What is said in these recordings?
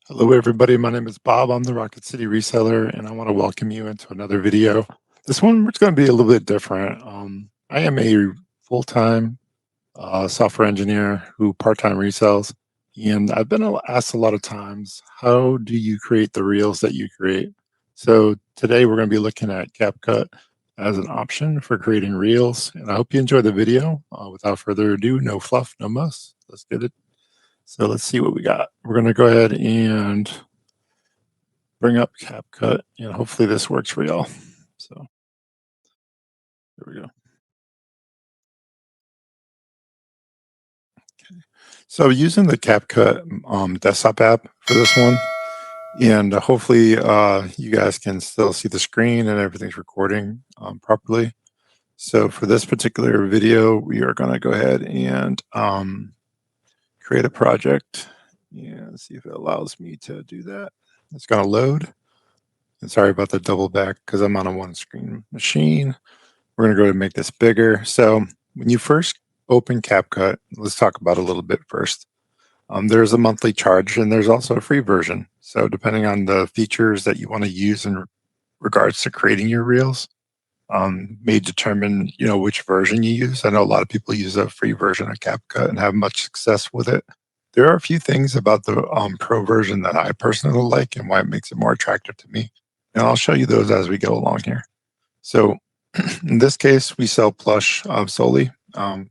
Hello, everybody. My name is Bob. I'm the Rocket City Reseller, and I want to welcome you into another video. This one is going to be a little bit different. I am a full-time software engineer who part-time resells, and I've been asked a lot of times, how do you create the reels that you create? So today we're going to be looking at CapCut as an option for creating reels, and I hope you enjoy the video. Without further ado, no fluff, no muss. Let's get it. So let's see what we got. We're going to go ahead and bring up CapCut, and hopefully this works for y'all. So there we go. Okay. So using the CapCut desktop app for this one, and hopefully you guys can still see the screen and everything's recording properly. So for this particular video, we are going to go ahead and create a project and see if it allows me to do that. It's going to load. And sorry about the double back because I'm on a one screen machine. We're going to go ahead and make this bigger. So when you first open CapCut, let's talk about it a little bit first. There's a monthly charge and there's also a free version. So depending on the features that you want to use in regards to creating your reels, may determine which version you use. I know a lot of people use a free version of CapCut and have much success with it. There are a few things about the pro version that I personally like and why it makes it more attractive to me. And I'll show you those as we go along here. So in this case, we sell plush solely. My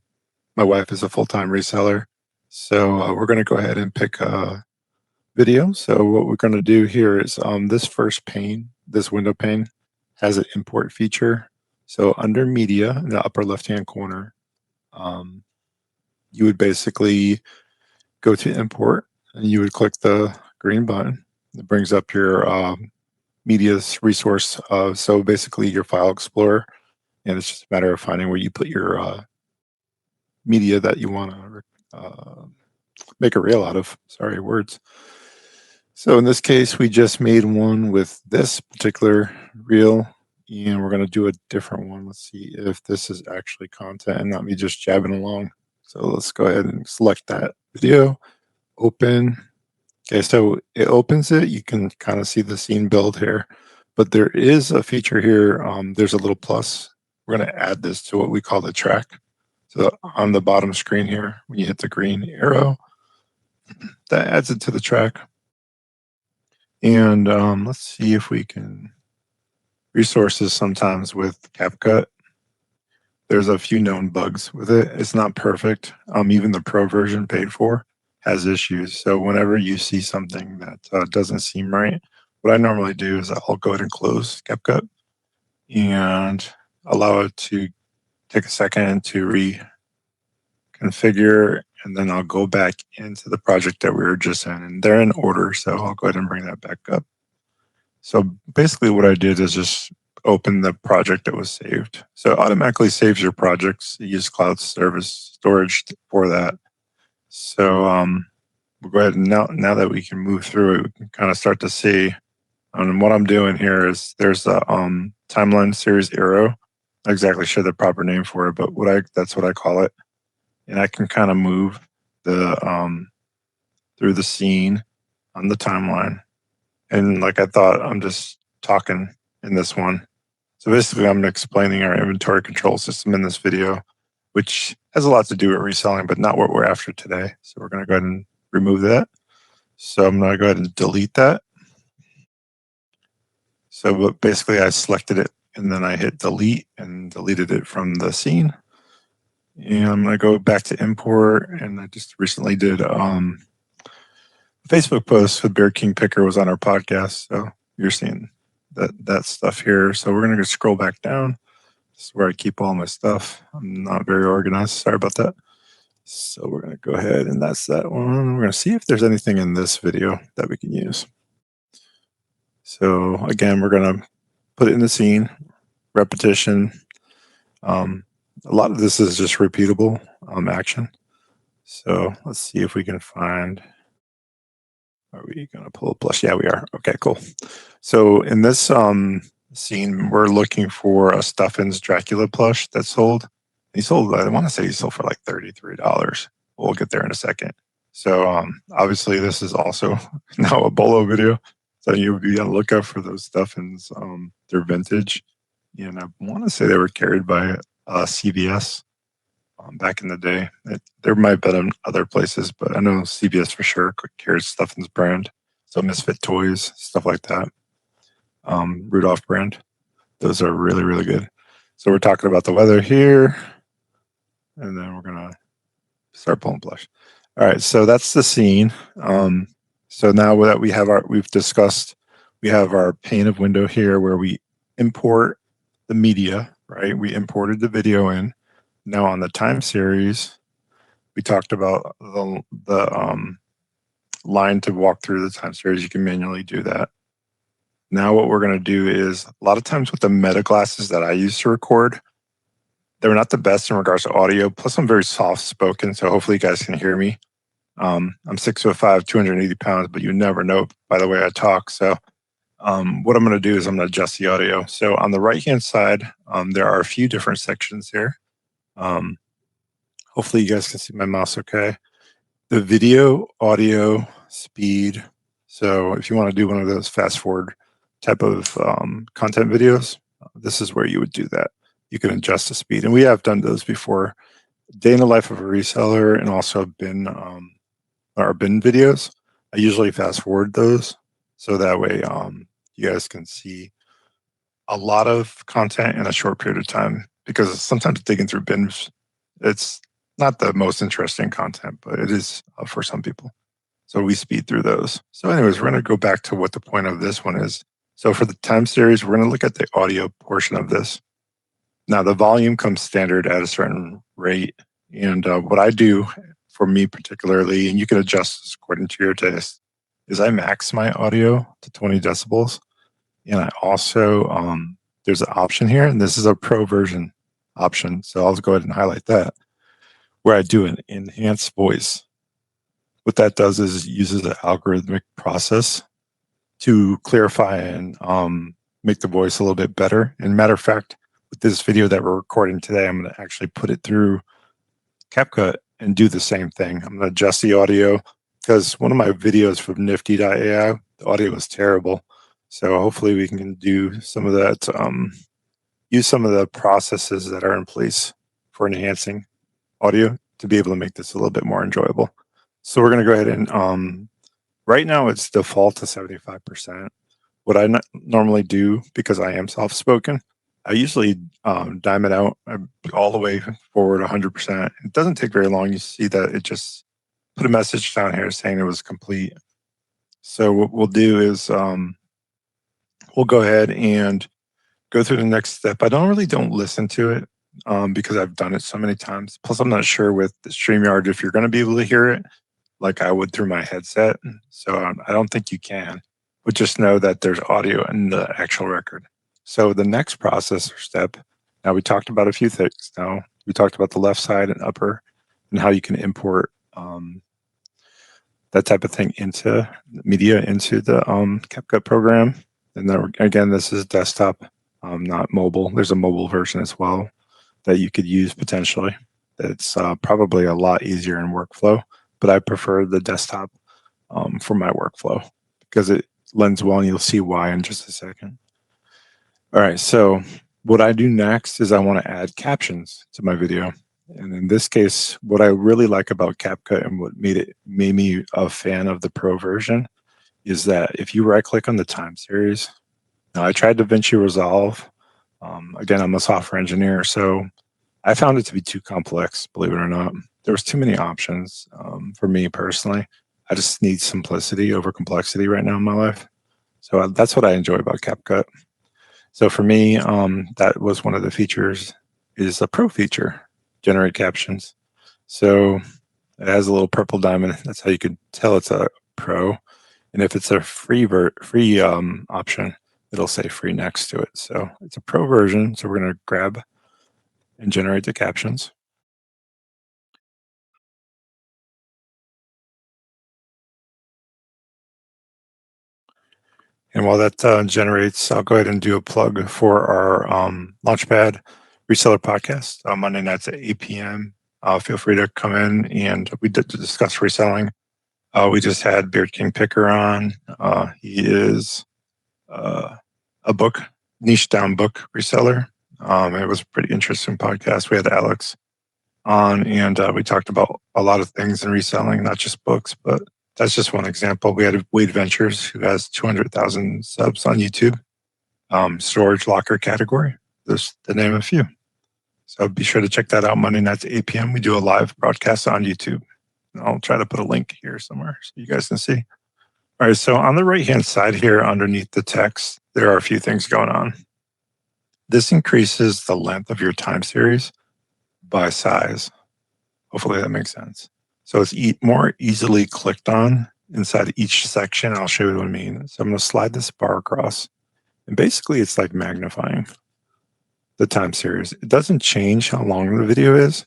wife is a full-time reseller. So we're going to go ahead and pick a video. So what we're going to do here is this first pane, this window pane, has an import feature. So under media in the upper left-hand corner, you would basically go to import and you would click the green button. It brings up your media's resource. So basically your file explorer, and it's just a matter of finding where you put your media that you want to make a reel out of. Sorry, words. So in this case, we just made one with this particular reel, and we're going to do a different one. Let's see if this is actually content and not me just jabbing along. So let's go ahead and select that video, open. Okay, so it opens it. You can kind of see the scene build here, but there is a feature here. There's a little plus. We're going to add this to what we call the track. So on the bottom screen here, when you hit the green arrow, that adds it to the track. And let's see if we can resources sometimes with CapCut. There's a few known bugs with it. It's not perfect. Even the pro version paid for has issues. So whenever you see something that doesn't seem right, what I normally do is I'll go ahead and close CapCut and allow it to take a second to reconfigure, and then I'll go back into the project that we were just in, and they're in order. So I'll go ahead and bring that back up. So basically what I did is just open the project that was saved. So it automatically saves your projects. You use cloud service storage for that. So we'll go ahead and now that we can move through it, we can kind of start to see. And what I'm doing here is there's a timeline series arrow. Not exactly sure the proper name for it, but that's what I call it. And I can kind of move the through the scene on the timeline. And like I thought, I'm just talking in this one. So basically, I'm explaining our inventory control system in this video, which has a lot to do with reselling, but not what we're after today. So we're going to go ahead and remove that. So I'm going to go ahead and delete that. So basically, I selected it and then I hit delete and deleted it from the scene. And I'm going to go back to import. And I just recently did a Facebook post with Bear King Picker was on our podcast. So you're seeing that stuff here. So we're going to scroll back down. This is where I keep all my stuff. I'm not very organized. Sorry about that. So we're going to go ahead and that's that one. We're going to see if there's anything in this video that we can use. So again, we're going to put it in the scene, repetition. A lot of this is just repeatable action. So let's see if we can find. Are we going to pull a plush? Yeah, we are. Okay, cool. So in this scene, we're looking for a Stuffins Dracula plush that's sold. He sold, I want to say he sold for like $33. We'll get there in a second. So obviously this is also now a bolo video. So you'll be on the lookout for those stuffings. They're vintage. And I want to say they were carried by CVS back in the day. There might have been other places, but I know CVS for sure carries Stuffins brand. So Misfit Toys, stuff like that. Rudolph brand. Those are really, really good. So we're talking about the weather here. And then we're going to start pulling blush. All right, so that's the scene. So now that we've discussed, we have our pane of window here where we import the media, right? We imported the video in. Now on the time series, we talked about the line to walk through the time series. You can manually do that. Now what we're going to do is, a lot of times with the meta glasses that I use to record, they're not the best in regards to audio. Plus, I'm very soft spoken, so hopefully you guys can hear me. I'm 6'5", 280 pounds, but you never know by the way I talk. So what I'm going to do is I'm going to adjust the audio. So on the right-hand side, there are a few different sections here. Hopefully you guys can see my mouse okay. The video, audio, speed. So if you want to do one of those fast forward type of content videos, this is where you would do that. You can adjust the speed. And we have done those before. Day in the life of a reseller and also bin our bin videos. I usually fast forward those so that way you guys can see a lot of content in a short period of time, because sometimes digging through bins, it's not the most interesting content, but it is for some people. So we speed through those. So anyways, we're going to go back to what the point of this one is. So for the time series, we're going to look at the audio portion of this. Now the volume comes standard at a certain rate. And what I do for me particularly, and you can adjust this according to your taste, is I max my audio to 20 decibels. And I also, there's an option here, and this is a pro version option. So I'll go ahead and highlight that, where I do an enhanced voice. What that does is it uses an algorithmic process to clarify and make the voice a little bit better. And matter of fact, with this video that we're recording today, I'm going to actually put it through CapCut and do the same thing. I'm going to adjust the audio, because one of my videos from nifty.ai, the audio was terrible. So hopefully we can do some of that, use some of the processes that are in place for enhancing audio to be able to make this a little bit more enjoyable. So we're going to go ahead and, right now it's default to 75%. What I normally do, because I am soft-spoken, I usually dime it out all the way forward 100%. It doesn't take very long. You see that it just put a message down here saying it was complete. So what we'll do is we'll go ahead and go through the next step. I don't listen to it because I've done it so many times. Plus, I'm not sure with the StreamYard if you're going to be able to hear it like I would through my headset. So I don't think you can, but just know that there's audio in the actual record. So the next process or step, now we talked about a few things. Now we talked about the left side and upper and how you can import that type of thing into media into the CapCut program. And then again, this is desktop, not mobile. There's a mobile version as well that you could use potentially. That's probably a lot easier in workflow, but I prefer the desktop for my workflow because it lends well, and you'll see why in just a second. All right, so what I do next is I want to add captions to my video. And in this case, what I really like about CapCut and what made me a fan of the pro version is that if you right click on the time series, now I tried DaVinci Resolve. Again, I'm a software engineer, so I found it to be too complex, believe it or not. There was too many options for me personally. I just need simplicity over complexity right now in my life. So that's what I enjoy about CapCut. So for me, that was one of the features, is a pro feature, generate captions. So it has a little purple diamond. That's how you could tell it's a pro. And if it's a free option, it'll say free next to it. So it's a pro version. So we're going to grab and generate the captions. And while that generates, I'll go ahead and do a plug for our Launchpad Reseller podcast Monday nights at 8 p.m. Feel free to come in, and we did discuss reselling. We just had Beard King Picker on. He is a book, niche down book reseller. It was a pretty interesting podcast. We had Alex on, and we talked about a lot of things in reselling, not just books, but that's just one example. We had Wade Ventures, who has 200,000 subs on YouTube, storage locker category. Just to name a few. So be sure to check that out Monday nights at 8 p.m. We do a live broadcast on YouTube. I'll try to put a link here somewhere so you guys can see. All right, so on the right-hand side here underneath the text, there are a few things going on. This increases the length of your time series by size. Hopefully that makes sense. So it's more easily clicked on inside each section. I'll show you what I mean. So I'm going to slide this bar across. And basically, it's like magnifying the time series. It doesn't change how long the video is.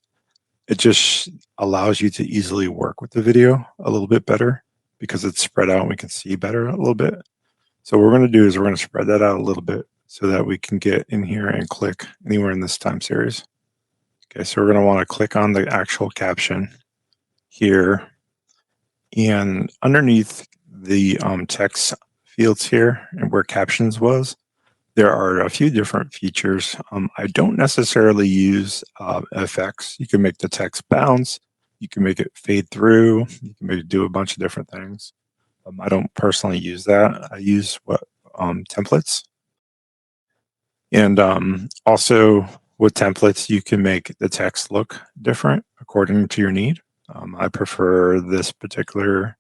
It just allows you to easily work with the video a little bit better because it's spread out and we can see better a little bit. So what we're going to do is we're going to spread that out a little bit so that we can get in here and click anywhere in this time series. Okay, so we're going to want to click on the actual caption here. And underneath the text fields here and where captions was, there are a few different features. I don't necessarily use effects. You can make the text bounce. You can make it fade through. You can make it do a bunch of different things. I don't personally use that. I use templates. And also with templates, you can make the text look different according to your need. I prefer this particular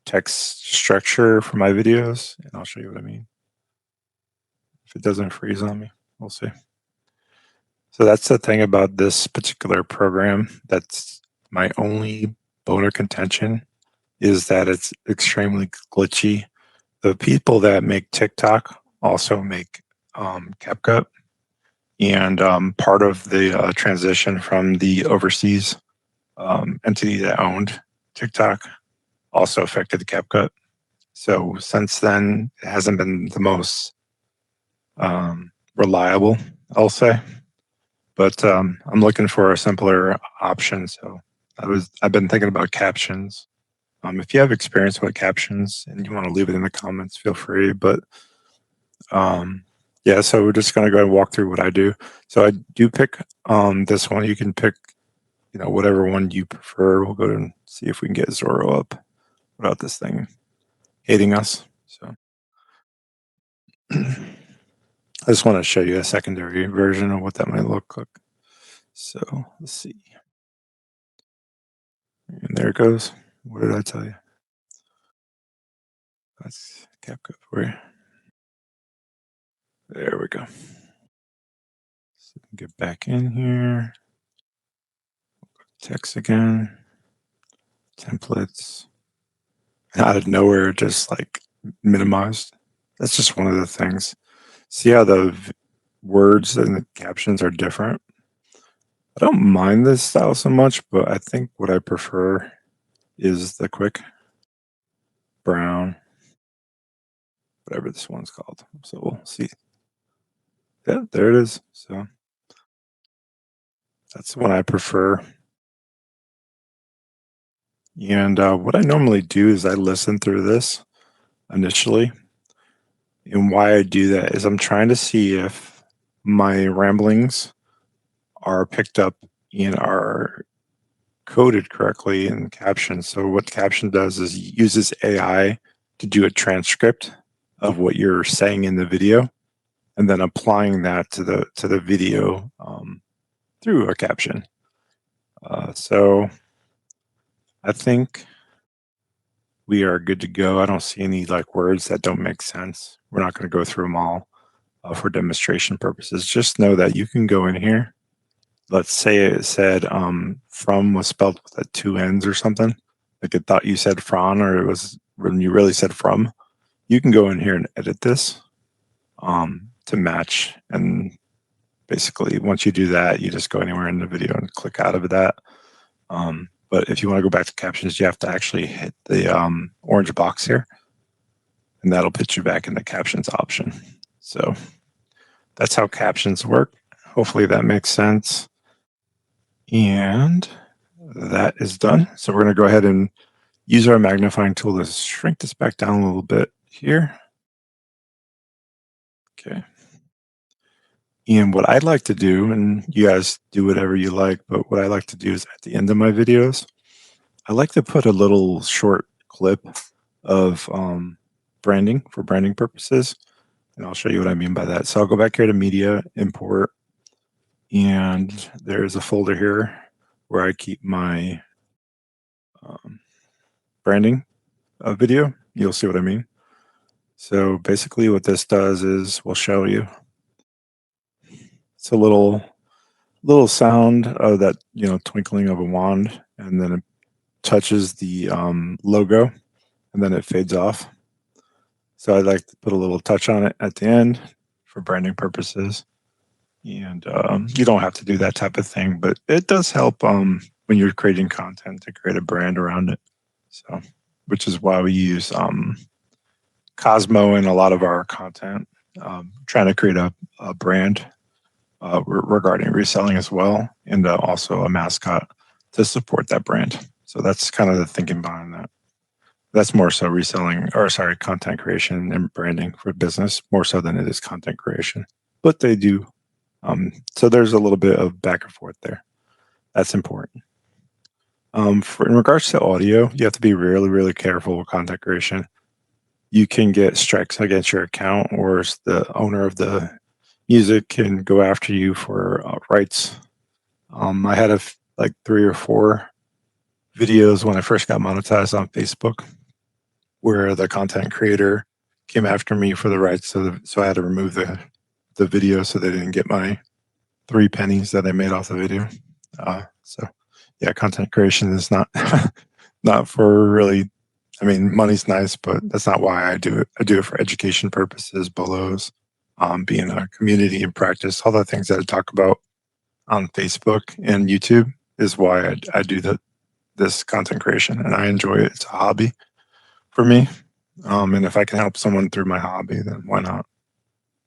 text structure for my videos, and I'll show you what I mean. If it doesn't freeze on me, we'll see. So that's the thing about this particular program. That's my only bone of contention, is that it's extremely glitchy. The people that make TikTok also make CapCut. And part of the transition from the overseas entity that owned TikTok also affected the CapCut. So since then, it hasn't been the most reliable, I'll say. But I'm looking for a simpler option. So I've been thinking about captions. If you have experience with captions and you want to leave it in the comments, feel free. But yeah, so we're just going to go and walk through what I do. So I do pick this one. You can pick, whatever one you prefer. We'll go and see if we can get Zorro up without this thing hating us. So I just want to show you a secondary version of what that might look like. So let's see. And there it goes. What did I tell you? That's CapCut for you. There we go. So get back in here. Text again. Templates. Out of nowhere, just like minimized. That's just one of the things. See how the words and the captions are different? I don't mind this style so much, but I think what I prefer is the quick brown, whatever this one's called. So we'll see. Yeah, there it is. So that's the one I prefer. And what I normally do is I listen through this initially. And why I do that is I'm trying to see if my ramblings are picked up and are coded correctly in captions. So what caption does is it uses AI to do a transcript of what you're saying in the video, and then applying that to the video through a caption. So I think we are good to go. I don't see any words that don't make sense. We're not going to go through them all for demonstration purposes. Just know that you can go in here. Let's say it said from was spelled with 2 N's or something. Like it thought you said from, or it was when you really said from. You can go in here and edit this to match. And basically, once you do that, you just go anywhere in the video and click out of that. But if you want to go back to captions, you have to actually hit the orange box here, and that'll put you back in the captions option. So that's how captions work. Hopefully that makes sense. And that is done. So we're going to go ahead and use our magnifying tool to shrink this back down a little bit here. Okay. And what I'd like to do, and you guys do whatever you like, but what I like to do is at the end of my videos, I like to put a little short clip of branding for branding purposes. And I'll show you what I mean by that. So I'll go back here to media, import, and there's a folder here where I keep my branding video. You'll see what I mean. So basically what this does is we'll show you. It's a little sound of that, twinkling of a wand, and then it touches the logo, and then it fades off. So I'd like to put a little touch on it at the end for branding purposes. And you don't have to do that type of thing, but it does help when you're creating content to create a brand around it. So, which is why we use Cosmo in a lot of our content, trying to create a brand regarding reselling as well, and also a mascot to support that brand. So that's kind of the thinking behind that. That's more so content creation and branding for business, more so than it is content creation. But they do. So there's a little bit of back and forth there. That's important. In regards to audio, you have to be really, really careful with content creation. You can get strikes against your account, or the owner of the music can go after you for rights. I had like 3 or 4 videos when I first got monetized on Facebook, where the content creator came after me for the rights, so I had to remove the video so they didn't get my 3 pennies that I made off the video. So yeah, content creation is not not for really. I mean, money's nice, but that's not why I do it. I do it for education purposes, bolos, being a community and practice, all the things that I talk about on Facebook and YouTube is why I do this content creation, and I enjoy it. It's a hobby for me. And if I can help someone through my hobby, then why not?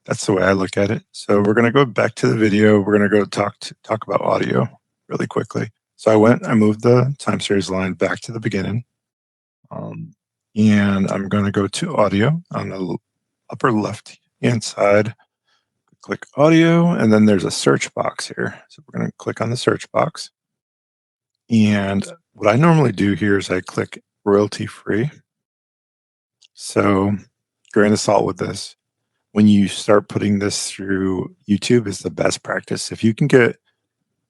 That's the way I look at it. So we're going to go back to the video. We're going to go talk about audio really quickly. So I moved the time series line back to the beginning. And I'm going to go to audio on the upper left hand side. Click audio, and then there's a search box here. So we're going to click on the search box. And what I normally do here is I click royalty free. So grain of salt with this. When you start putting this through YouTube is the best practice. If you can get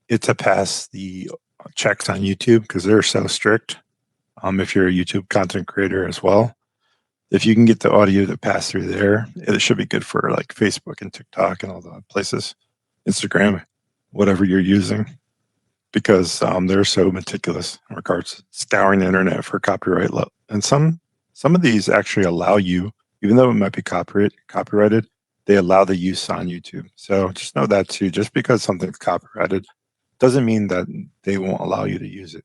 it to pass the checks on YouTube, because they're so strict, if you're a YouTube content creator as well, if you can get the audio to pass through there, it should be good for like Facebook and TikTok and all the places, Instagram, whatever you're using, because they're so meticulous in regards to scouring the internet for copyright. And some of these actually allow you, even though it might be copyrighted, they allow the use on YouTube. So just know that too. Just because something's copyrighted doesn't mean that they won't allow you to use it.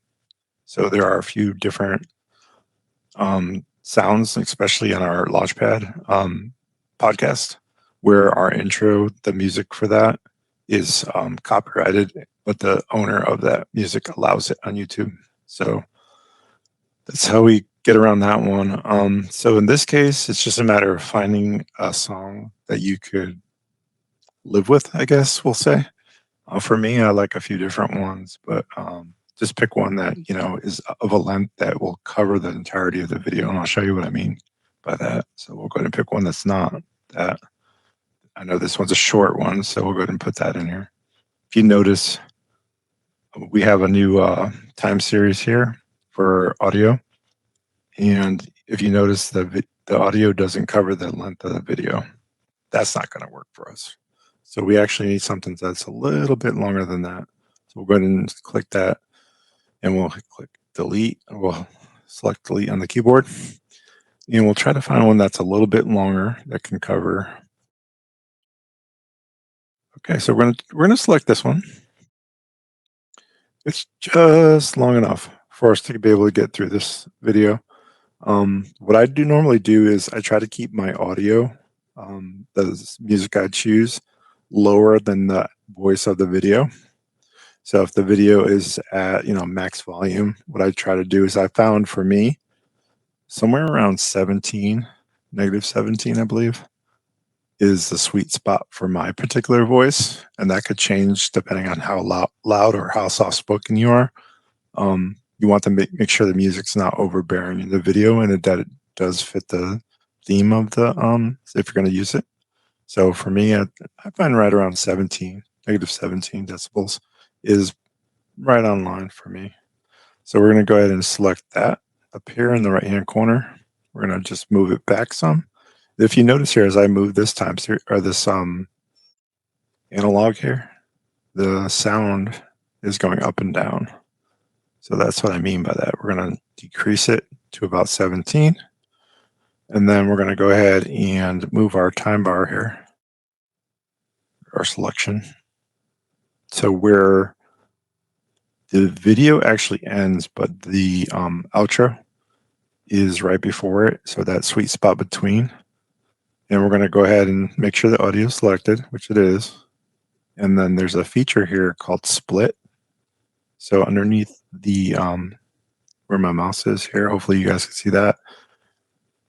So there are a few different sounds, especially on our Launchpad podcast, where our intro, the music for that is copyrighted, but the owner of that music allows it on YouTube. So that's how we get around that one. So in this case, it's just a matter of finding a song that you could live with, I guess we'll say. For me, I like a few different ones, but just pick one that, is of a length that will cover the entirety of the video. And I'll show you what I mean by that. So we'll go ahead and pick one that's not that. I know this one's a short one, so we'll go ahead and put that in here. If you notice, we have a new time series here for audio. And if you notice, the audio doesn't cover the length of the video. That's not going to work for us. So we actually need something that's a little bit longer than that. So we'll go ahead and click that, and we'll click delete. We'll select delete on the keyboard, and we'll try to find one that's a little bit longer that can cover. Okay, so we're gonna select this one. It's just long enough for us to be able to get through this video. What I normally do is I try to keep my audio, the music I choose, lower than the voice of the video. So if the video is at max volume, what I try to do is I found for me somewhere around 17, -17, I believe, is the sweet spot for my particular voice, and that could change depending on how loud or how soft spoken you are. You want to make sure the music's not overbearing in the video, and that it does fit the theme of the if you're going to use it. So for me, I find right around 17, -17 decibels is right on line for me. So we're going to go ahead and select that up here in the right hand corner. We're going to just move it back some. If you notice here, as I move this time or this analog here, the sound is going up and down. So that's what I mean by that. We're going to decrease it to about 17. And then we're going to go ahead and move our time bar here, our selection. So where the video actually ends, but the outro is right before it. So that sweet spot between. And we're going to go ahead and make sure the audio is selected, which it is. And then there's a feature here called split. So underneath the where my mouse is here, hopefully you guys can see that.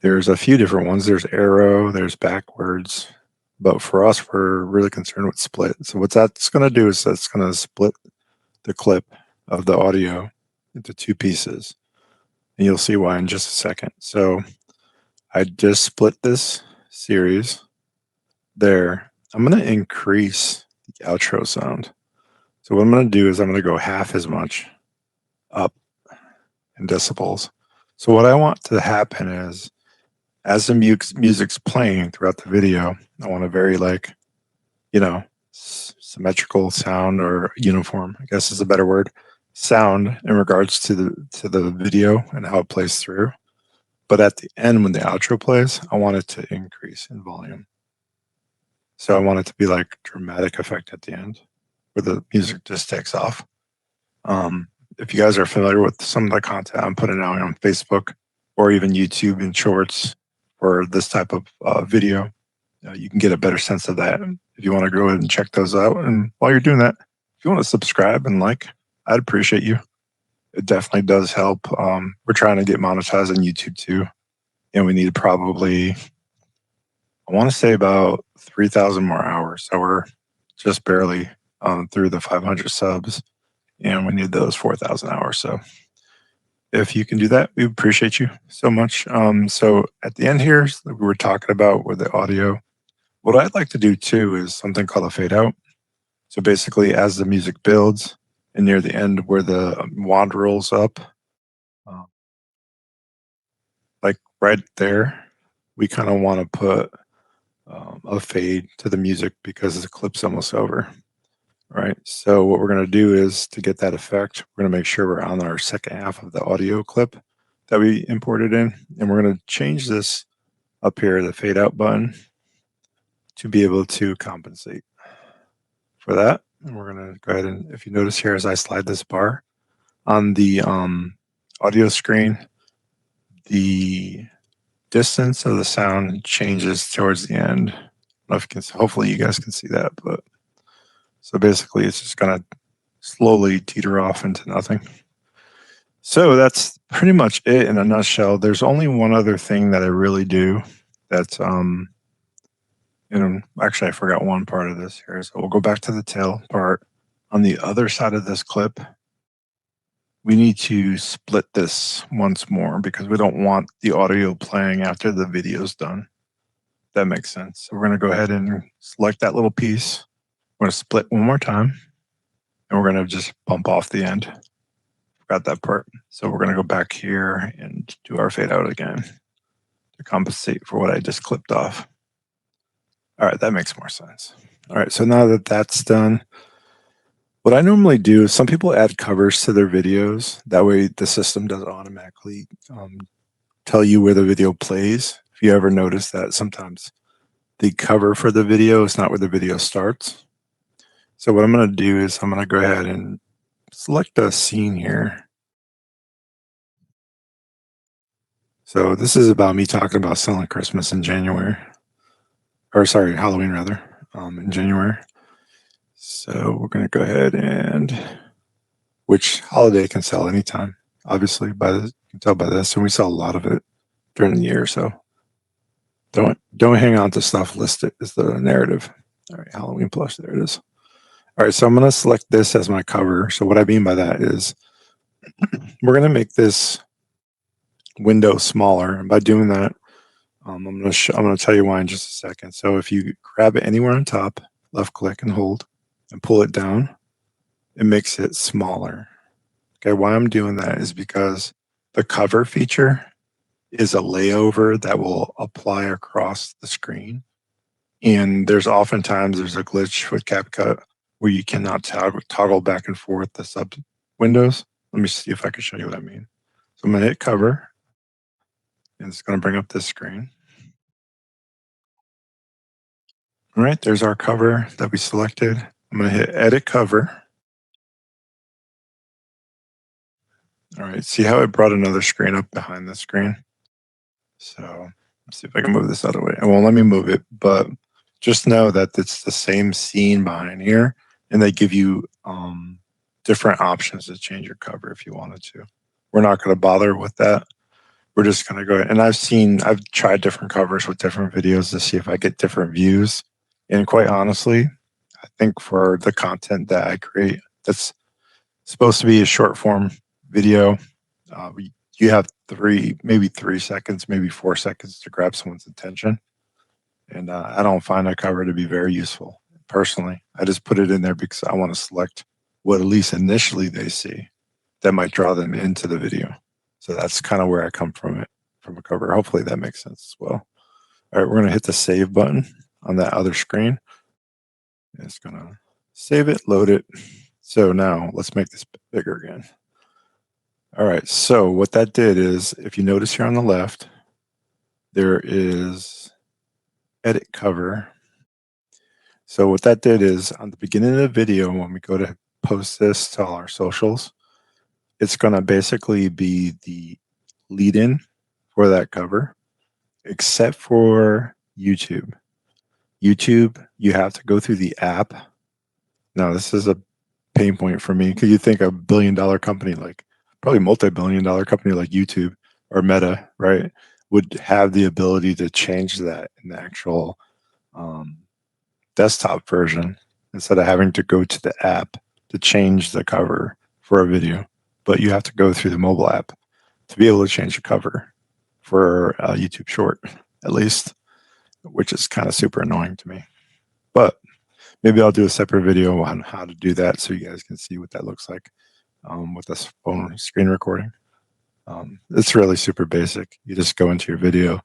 There's a few different ones. There's arrow, there's backwards. But for us, we're really concerned with split. So what that's going to do is that's going to split the clip of the audio into two pieces. And you'll see why in just a second. So I just split this series there. I'm going to increase the outro sound. So what I'm going to do is I'm going to go half as much up in decibels. So what I want to happen is as the music's playing throughout the video, I want a very symmetrical sound, or uniform, I guess is a better word, sound in regards to the video and how it plays through. But at the end, when the outro plays, I want it to increase in volume. So I want it to be like dramatic effect at the end where the music just takes off. If you guys are familiar with some of the content I'm putting out on Facebook or even YouTube and shorts for this type of video, you can get a better sense of that. If you want to go ahead and check those out. And while you're doing that, if you want to subscribe and I'd appreciate you. It definitely does help. We're trying to get monetized on YouTube too. And we need probably, I want to say about 3,000 more hours. So we're just barely through the 500 subs, and we need those 4,000 hours. So if you can do that, we appreciate you so much. So at the end here, we were talking about with the audio. What I'd like to do too is something called a fade out. So basically, as the music builds and near the end where the wand rolls up, like right there, we kind of want to put a fade to the music because the clip's almost over. Right. So what we're going to do is, to get that effect, we're going to make sure we're on our second half of the audio clip that we imported in. And we're going to change this up here, the fade out button, to be able to compensate for that. And we're going to go ahead and, if you notice here, as I slide this bar on the audio screen, the distance of the sound changes towards the end. I don't know if you can, hopefully you guys can see that, but so basically it's just going to slowly teeter off into nothing. So that's pretty much it in a nutshell. There's only one other thing that I really do that's actually I forgot one part of this here. So we'll go back to the tail part. On the other side of this clip, we need to split this once more because we don't want the audio playing after the video's done. That makes sense. So we're going to go ahead and select that little piece. We're going to split one more time, and we're going to just bump off the end. Forgot that part. So we're going to go back here and do our fade out again to compensate for what I just clipped off. All right, that makes more sense. All right, so now that that's done, what I normally do is some people add covers to their videos. That way the system doesn't automatically tell you where the video plays. If you ever notice that sometimes the cover for the video is not where the video starts. So what I'm going to do is I'm going to go ahead and select a scene here. So this is about me talking about selling Christmas in January. Or sorry, Halloween rather, in January. So we're going to go ahead and, which holiday can sell anytime, obviously, you can tell by this, and we sell a lot of it during the year. So don't hang on to stuff. List it is the narrative. All right, Halloween plush. There it is. All right, so I'm going to select this as my cover. So what I mean by that is we're going to make this window smaller, and by doing that, I'm going to tell you why in just a second. So if you grab it anywhere on top, left click and hold, and pull it down, it makes it smaller. Okay, why I'm doing that is because the cover feature is a layover that will apply across the screen. And there's a glitch with CapCut where you cannot toggle back and forth the sub windows. Let me see if I can show you what I mean. So I'm going to hit cover, and it's going to bring up this screen. All right, there's our cover that we selected. I'm going to hit edit cover. All right, see how it brought another screen up behind the screen? So let's see if I can move this out of the way. It won't let me move it, but just know that it's the same scene behind here, and they give you different options to change your cover if you wanted to. We're not going to bother with that. We're just going to go ahead. And I've tried different covers with different videos to see if I get different views. And quite honestly, I think for the content that I create, that's supposed to be a short form video, you have maybe 3 seconds, maybe 4 seconds to grab someone's attention. And I don't find a cover to be very useful personally. I just put it in there because I want to select what at least initially they see that might draw them into the video. So that's kind of where I come from a cover. Hopefully that makes sense as well. All right, we're going to hit the save button on that other screen. It's going to save it, load it. So now let's make this bigger again. All right, so what that did is, if you notice here on the left, there is edit cover. So what that did is, on the beginning of the video, when we go to post this to all our socials, it's going to basically be the lead-in for that cover, except for YouTube. YouTube, you have to go through the app. Now, this is a pain point for me because you think a billion-dollar company, like probably multi-billion-dollar company like YouTube or Meta, right, would have the ability to change that in the actual desktop version instead of having to go to the app to change the cover for a video. But you have to go through the mobile app to be able to change the cover for a YouTube short, at least, which is kind of super annoying to me. But maybe I'll do a separate video on how to do that so you guys can see what that looks like with this phone screen recording. It's really super basic. You just go into your video,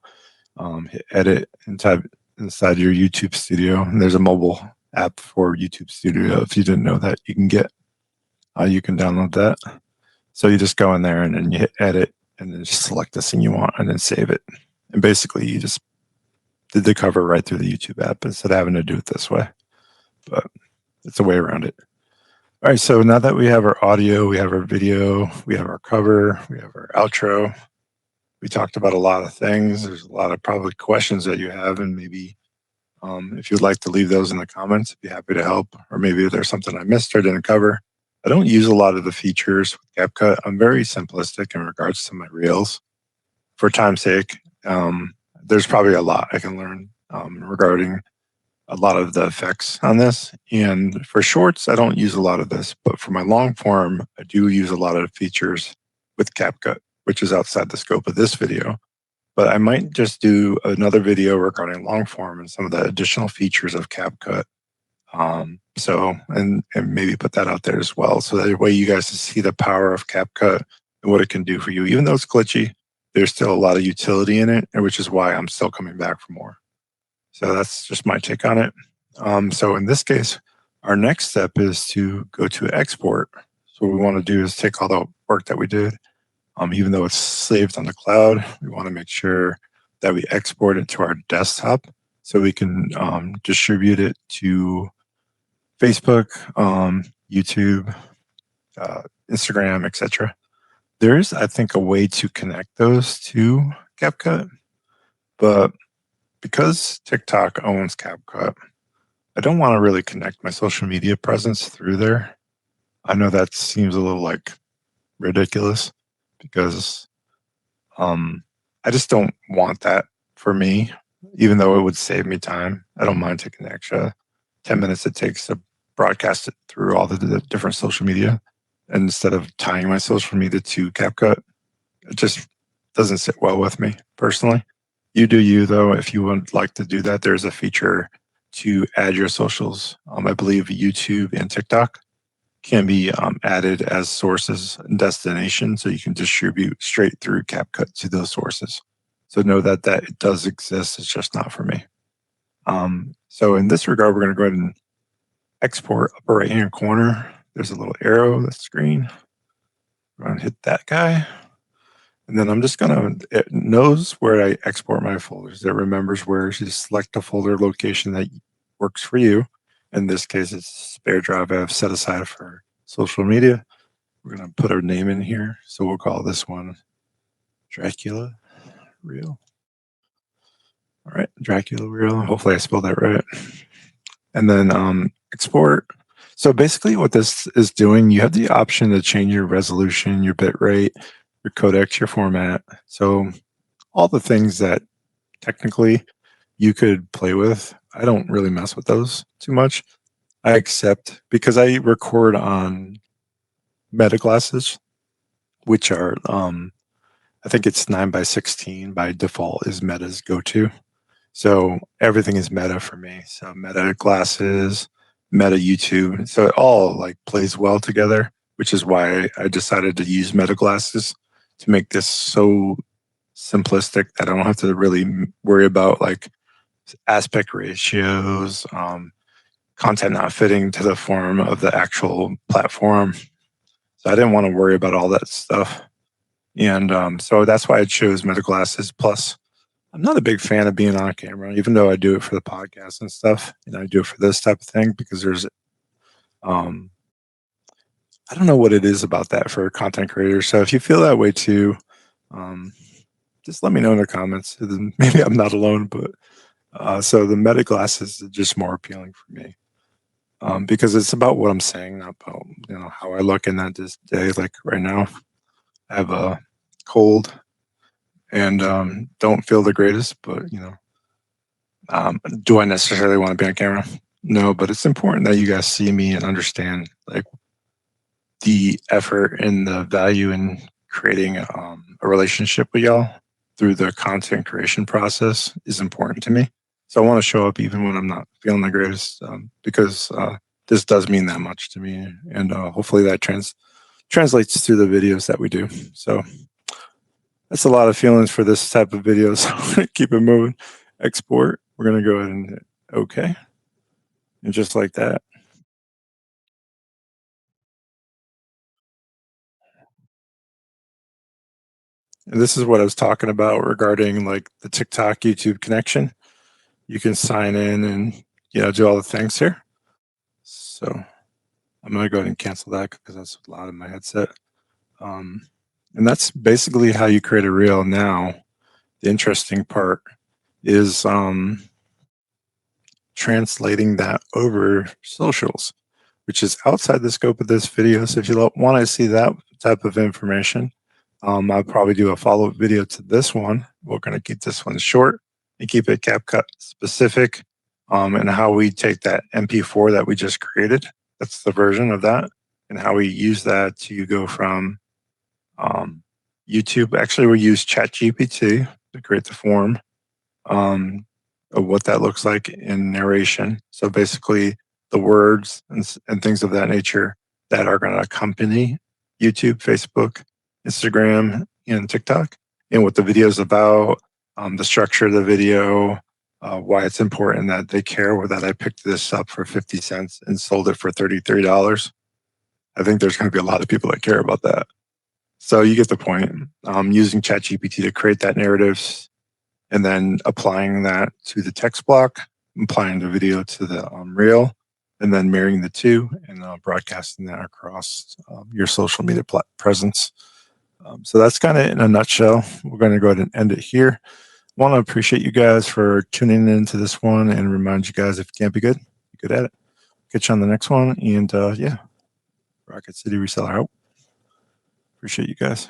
hit edit inside your YouTube Studio, and there's a mobile app for YouTube Studio. If you didn't know that, you can download that. So you just go in there and then you hit edit and then just select the scene you want and then save it. And basically you just did the cover right through the YouTube app instead of having to do it this way. But it's a way around it. All right, so now that we have our audio, we have our video, we have our cover, we have our outro. We talked about a lot of things. There's a lot of probably questions that you have, and maybe if you'd like to leave those in the comments, I'd be happy to help. Or maybe if there's something I missed or didn't cover. I don't use a lot of the features with CapCut. I'm very simplistic in regards to my reels. For time's sake, there's probably a lot I can learn regarding a lot of the effects on this. And for shorts, I don't use a lot of this, but for my long form, I do use a lot of features with CapCut, which is outside the scope of this video. But I might just do another video regarding long form and some of the additional features of CapCut. And maybe put that out there as well. So that way you guys can see the power of CapCut and what it can do for you. Even though it's glitchy, there's still a lot of utility in it, which is why I'm still coming back for more. So that's just my take on it. So in this case, our next step is to go to export. So what we want to do is take all the work that we did, even though it's saved on the cloud, we want to make sure that we export it to our desktop so we can distribute it to Facebook, YouTube, Instagram, etc. There is, I think, a way to connect those to CapCut, but because TikTok owns CapCut, I don't want to really connect my social media presence through there. I know that seems a little like ridiculous because I just don't want that for me, even though it would save me time. I don't mind taking the extra 10 minutes it takes to broadcast it through all the different social media instead of tying my social media to CapCut. It just doesn't sit well with me personally. You do you, though. If you would like to do that, there's a feature to add your socials. I believe YouTube and TikTok can be added as sources and destinations, so you can distribute straight through CapCut to those sources. So know that it does exist. It's just not for me. So in this regard, we're going to go ahead and export upper right hand corner. There's a little arrow, that's green. We're going to hit that guy. And then I'm just going to, it knows where I export my folders. It remembers where to select a folder location that works for you. In this case, it's spare drive I have set aside for social media. We're going to put our name in here. So we'll call this one Dracula Reel. All right, Dracula Reel. Hopefully I spelled that right. And then export. So basically what this is doing, you have the option to change your resolution, your bit rate, your codecs, your format. So all the things that technically you could play with, I don't really mess with those too much. I accept because I record on meta glasses, which are I think it's 9:16 by default is Meta's go-to. So everything is Meta for me. So Meta glasses, Meta YouTube. So it all like plays well together, which is why I decided to use Meta glasses to make this so simplistic that I don't have to really worry about like aspect ratios, content not fitting to the form of the actual platform. So I didn't want to worry about all that stuff. And so that's why I chose Meta glasses. Plus, I'm not a big fan of being on camera, even though I do it for the podcast and stuff. And I do it for this type of thing because there's, I don't know what it is about that for content creators. So if you feel that way too, just let me know in the comments. Maybe I'm not alone, but so the Meta glasses are just more appealing for me because it's about what I'm saying, not about how I look in that day. Like right now, I have a cold and don't feel the greatest, but do I necessarily want to be on camera? No, but it's important that you guys see me and understand like the effort and the value in creating a relationship with y'all through the content creation process is important to me. So I want to show up even when I'm not feeling the greatest because this does mean that much to me, and hopefully that translates to the videos that we do. So that's a lot of feelings for this type of video. So keep it moving. Export. We're going to go ahead and hit OK. And just like that. And this is what I was talking about regarding like the TikTok YouTube connection. You can sign in and do all the things here. So I'm going to go ahead and cancel that because that's loud in my headset. And that's basically how you create a reel. Now, the interesting part is translating that over socials, which is outside the scope of this video. So if you want to see that type of information, I'll probably do a follow-up video to this one. We're going to keep this one short and keep it CapCut specific, and how we take that MP4 that we just created. That's the version of that, and how we use that to go from YouTube. Actually, we use ChatGPT to create the form of what that looks like in narration. So basically, the words and things of that nature that are going to accompany YouTube, Facebook, Instagram, and TikTok, and what the video is about, the structure of the video, why it's important that they care that I picked this up for 50 cents and sold it for $33. I think there's going to be a lot of people that care about that. So you get the point. Using ChatGPT to create that narrative and then applying that to the text block, applying the video to the reel, and then marrying the two and broadcasting that across your social media presence. So that's kind of in a nutshell. We're going to go ahead and end it here. Want to appreciate you guys for tuning into this one and remind you guys if you can't be good, be good at it. Catch you on the next one. And yeah, Rocket City Reseller out. Appreciate you guys.